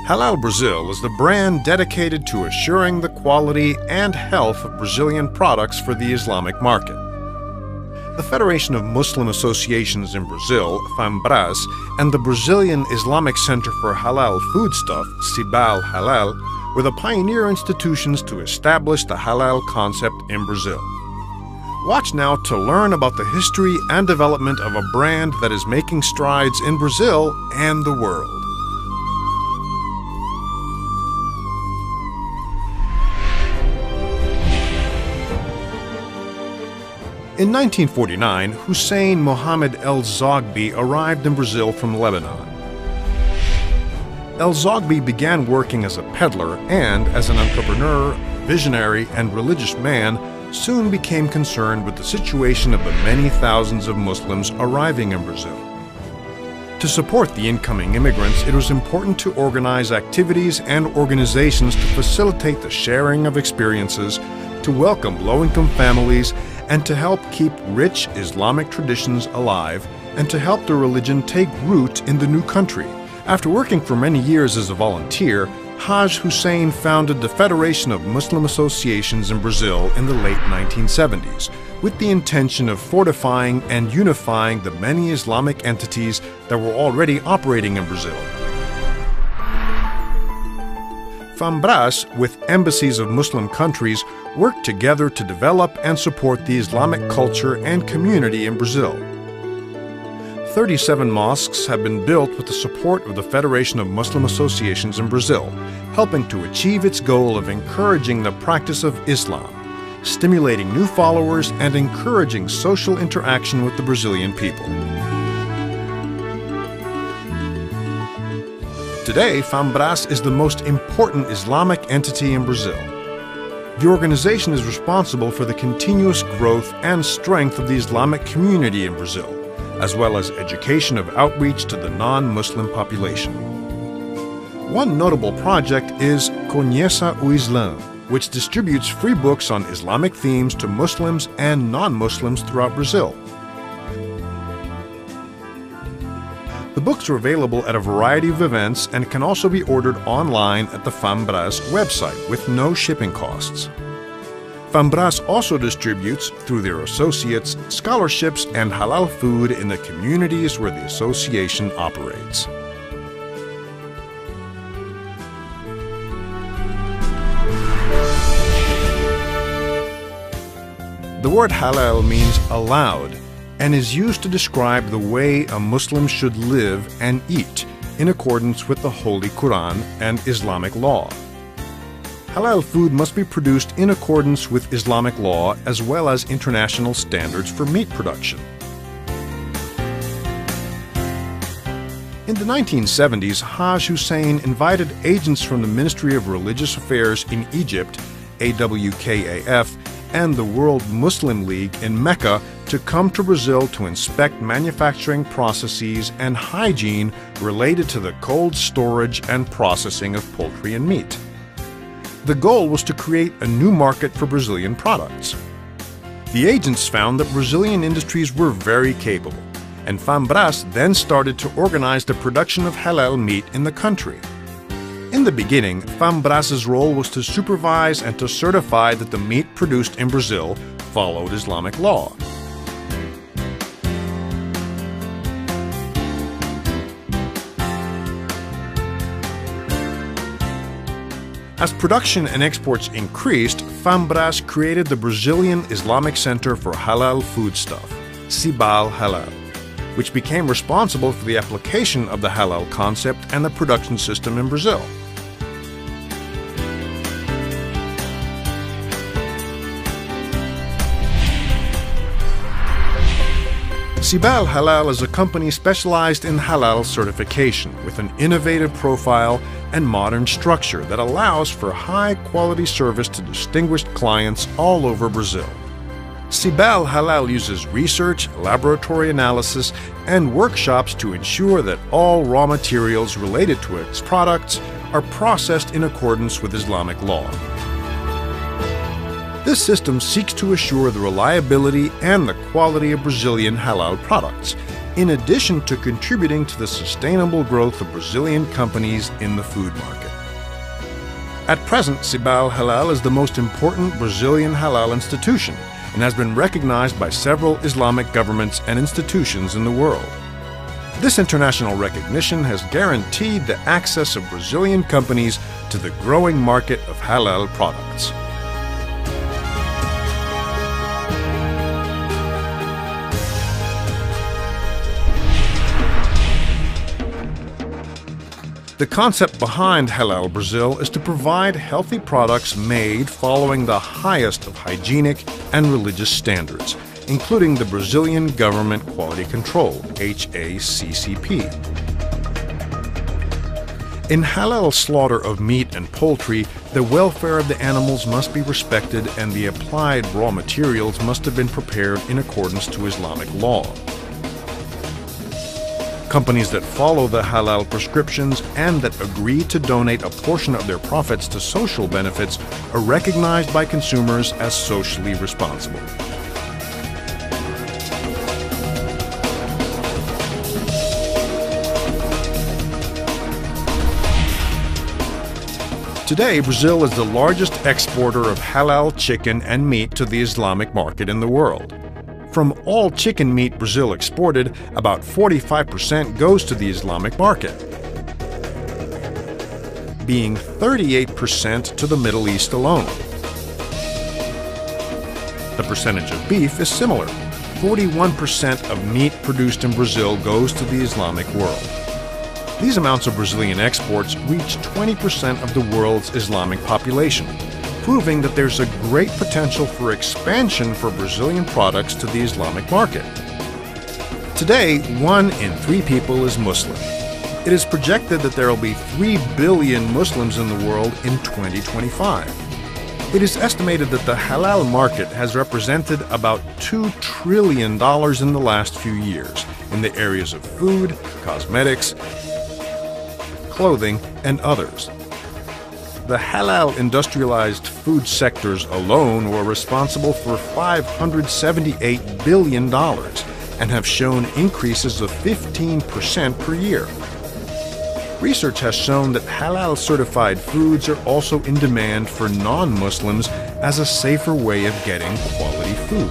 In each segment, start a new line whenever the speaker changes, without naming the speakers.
Halal Brazil is the brand dedicated to assuring the quality and health of Brazilian products for the Islamic market. The Federation of Muslim Associations in Brazil, FAMBRAS, and the Brazilian Islamic Center for Halal Foodstuff, CIBAL Halal, were the pioneer institutions to establish the halal concept in Brazil. Watch now to learn about the history and development of a brand that is making strides in Brazil and the world. In 1949, Hussein Mohammed El-Zogby arrived in Brazil from Lebanon. El-Zogby began working as a peddler and, as an entrepreneur, visionary, and religious man, soon became concerned with the situation of the many thousands of Muslims arriving in Brazil. To support the incoming immigrants, it was important to organize activities and organizations to facilitate the sharing of experiences, to welcome low-income families, and to help keep rich Islamic traditions alive, and to help the religion take root in the new country. After working for many years as a volunteer, Haj Hussein founded the Federation of Muslim Associations in Brazil in the late 1970s, with the intention of fortifying and unifying the many Islamic entities that were already operating in Brazil. FAMBRAS, with embassies of Muslim countries, work together to develop and support the Islamic culture and community in Brazil. 37 mosques have been built with the support of the Federation of Muslim Associations in Brazil, helping to achieve its goal of encouraging the practice of Islam, stimulating new followers, and encouraging social interaction with the Brazilian people. Today, FAMBRAS is the most important Islamic entity in Brazil. The organization is responsible for the continuous growth and strength of the Islamic community in Brazil, as well as education of outreach to the non-Muslim population. One notable project is Conheça o Islã, which distributes free books on Islamic themes to Muslims and non-Muslims throughout Brazil. The books are available at a variety of events and can also be ordered online at the FAMBRAS website with no shipping costs. FAMBRAS also distributes, through their associates, scholarships and halal food in the communities where the association operates. The word halal means allowed, and is used to describe the way a Muslim should live and eat in accordance with the Holy Quran and Islamic law. Halal food must be produced in accordance with Islamic law as well as international standards for meat production. In the 1970s, Haj Hussein invited agents from the Ministry of Religious Affairs in Egypt, AWKAF, and the World Muslim League in Mecca to come to Brazil to inspect manufacturing processes and hygiene related to the cold storage and processing of poultry and meat. The goal was to create a new market for Brazilian products. The agents found that Brazilian industries were very capable, and FAMBRAS then started to organize the production of halal meat in the country. In the beginning, FAMBRAS's role was to supervise and to certify that the meat produced in Brazil followed Islamic law. As production and exports increased, FAMBRAS created the Brazilian Islamic Center for Halal Foodstuff, CIBAL Halal, which became responsible for the application of the halal concept and the production system in Brazil. CIBAL Halal is a company specialized in halal certification with an innovative profile and modern structure that allows for high-quality service to distinguished clients all over Brazil. CIBAL Halal uses research, laboratory analysis, and workshops to ensure that all raw materials related to its products are processed in accordance with Islamic law. This system seeks to assure the reliability and the quality of Brazilian halal products, in addition to contributing to the sustainable growth of Brazilian companies in the food market. At present, Cibal Halal is the most important Brazilian halal institution and has been recognized by several Islamic governments and institutions in the world. This international recognition has guaranteed the access of Brazilian companies to the growing market of halal products. The concept behind Halal Brazil is to provide healthy products made following the highest of hygienic and religious standards, including the Brazilian Government Quality Control, HACCP. In halal slaughter of meat and poultry, the welfare of the animals must be respected and the applied raw materials must have been prepared in accordance to Islamic law. Companies that follow the halal prescriptions and that agree to donate a portion of their profits to social benefits are recognized by consumers as socially responsible. Today, Brazil is the largest exporter of halal chicken and meat to the Islamic market in the world. From all chicken meat Brazil exported, about 45% goes to the Islamic market, being 38% to the Middle East alone. The percentage of beef is similar. 41% of meat produced in Brazil goes to the Islamic world. These amounts of Brazilian exports reach 20% of the world's Islamic population, proving that there's a great potential for expansion for Brazilian products to the Islamic market. Today, 1 in 3 people is Muslim. It is projected that there will be 3 billion Muslims in the world in 2025. It is estimated that the halal market has represented about $2 trillion in the last few years in the areas of food, cosmetics, clothing, and others. The halal industrialized food sectors alone were responsible for $578 billion and have shown increases of 15% per year. Research has shown that halal certified foods are also in demand for non-Muslims as a safer way of getting quality food.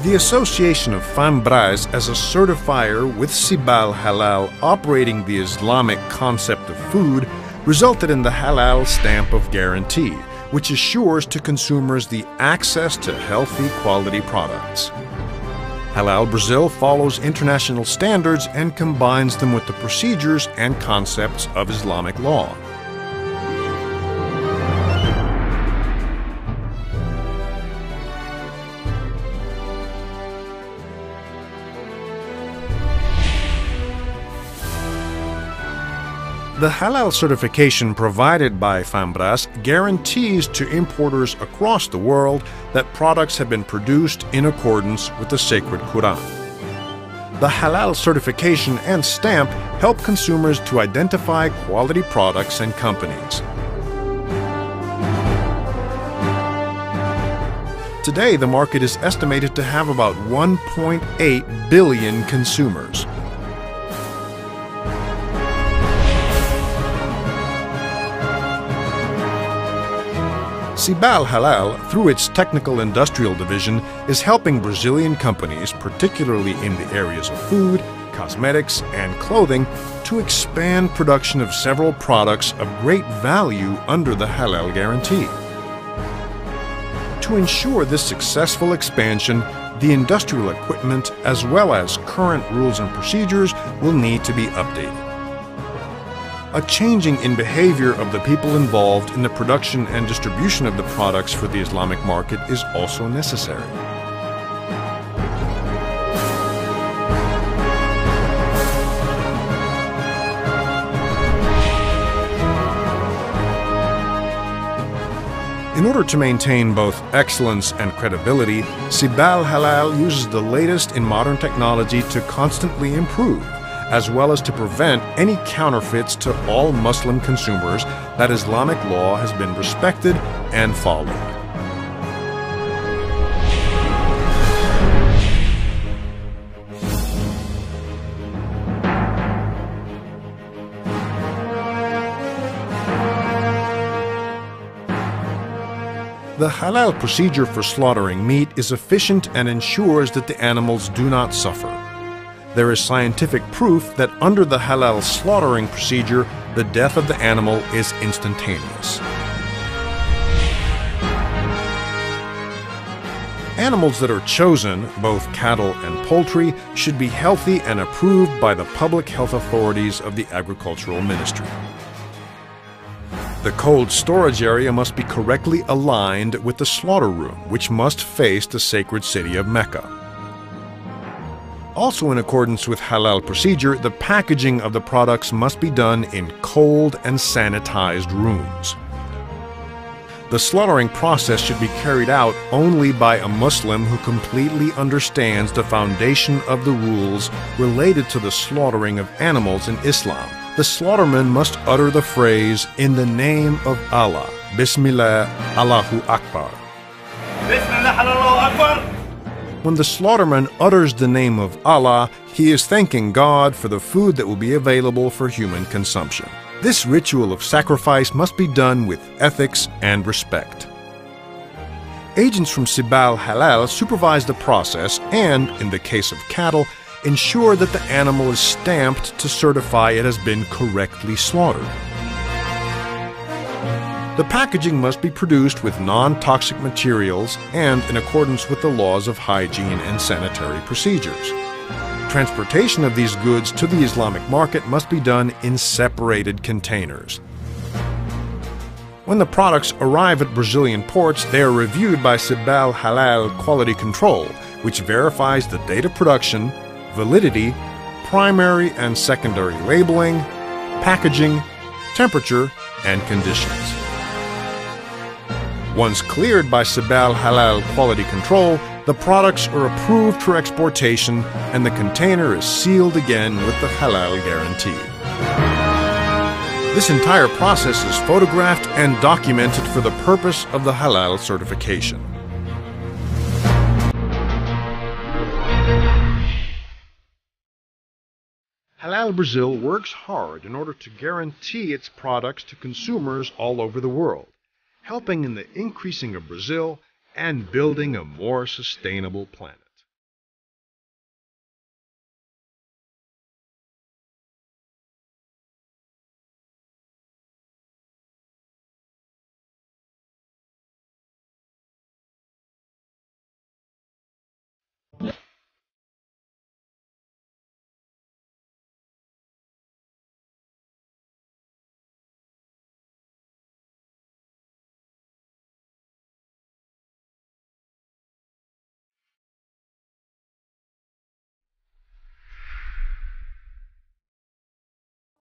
The association of FAMBRAS as a certifier with Cibal Halal operating the Islamic concept of food resulted in the Halal Stamp of Guarantee, which assures to consumers the access to healthy quality products. Halal Brazil follows international standards and combines them with the procedures and concepts of Islamic law. The halal certification provided by FAMBRAS guarantees to importers across the world that products have been produced in accordance with the sacred Quran. The halal certification and stamp help consumers to identify quality products and companies. Today, the market is estimated to have about 1.8 billion consumers. Cibal Halal, through its technical industrial division, is helping Brazilian companies, particularly in the areas of food, cosmetics, and clothing, to expand production of several products of great value under the Halal guarantee. To ensure this successful expansion, the industrial equipment as well as current rules and procedures will need to be updated. A changing in behavior of the people involved in the production and distribution of the products for the Islamic market is also necessary. In order to maintain both excellence and credibility, Cibal Halal uses the latest in modern technology to constantly improve, as well as to prevent any counterfeits to all Muslim consumers, that Islamic law has been respected and followed. The halal procedure for slaughtering meat is efficient and ensures that the animals do not suffer. There is scientific proof that under the halal slaughtering procedure, the death of the animal is instantaneous. Animals that are chosen, both cattle and poultry, should be healthy and approved by the public health authorities of the Agricultural Ministry. The cold storage area must be correctly aligned with the slaughter room, which must face the sacred city of Mecca. Also in accordance with halal procedure, the packaging of the products must be done in cold and sanitized rooms. The slaughtering process should be carried out only by a Muslim who completely understands the foundation of the rules related to the slaughtering of animals in Islam. The slaughterman must utter the phrase, "In the name of Allah, Bismillah, Allahu Akbar." Bismillah, Allahu Akbar. When the slaughterman utters the name of Allah, he is thanking God for the food that will be available for human consumption. This ritual of sacrifice must be done with ethics and respect. Agents from Sibal Halal supervise the process and, in the case of cattle, ensure that the animal is stamped to certify it has been correctly slaughtered. The packaging must be produced with non-toxic materials and in accordance with the laws of hygiene and sanitary procedures. Transportation of these goods to the Islamic market must be done in separated containers. When the products arrive at Brazilian ports, they are reviewed by Sibal Halal Quality Control, which verifies the date of production, validity, primary and secondary labeling, packaging, temperature, and conditions. Once cleared by Sibal Halal Quality Control, the products are approved for exportation and the container is sealed again with the halal guarantee. This entire process is photographed and documented for the purpose of the halal certification. Halal Brazil works hard in order to guarantee its products to consumers all over the world, helping in the increasing of Brazil and building a more sustainable planet.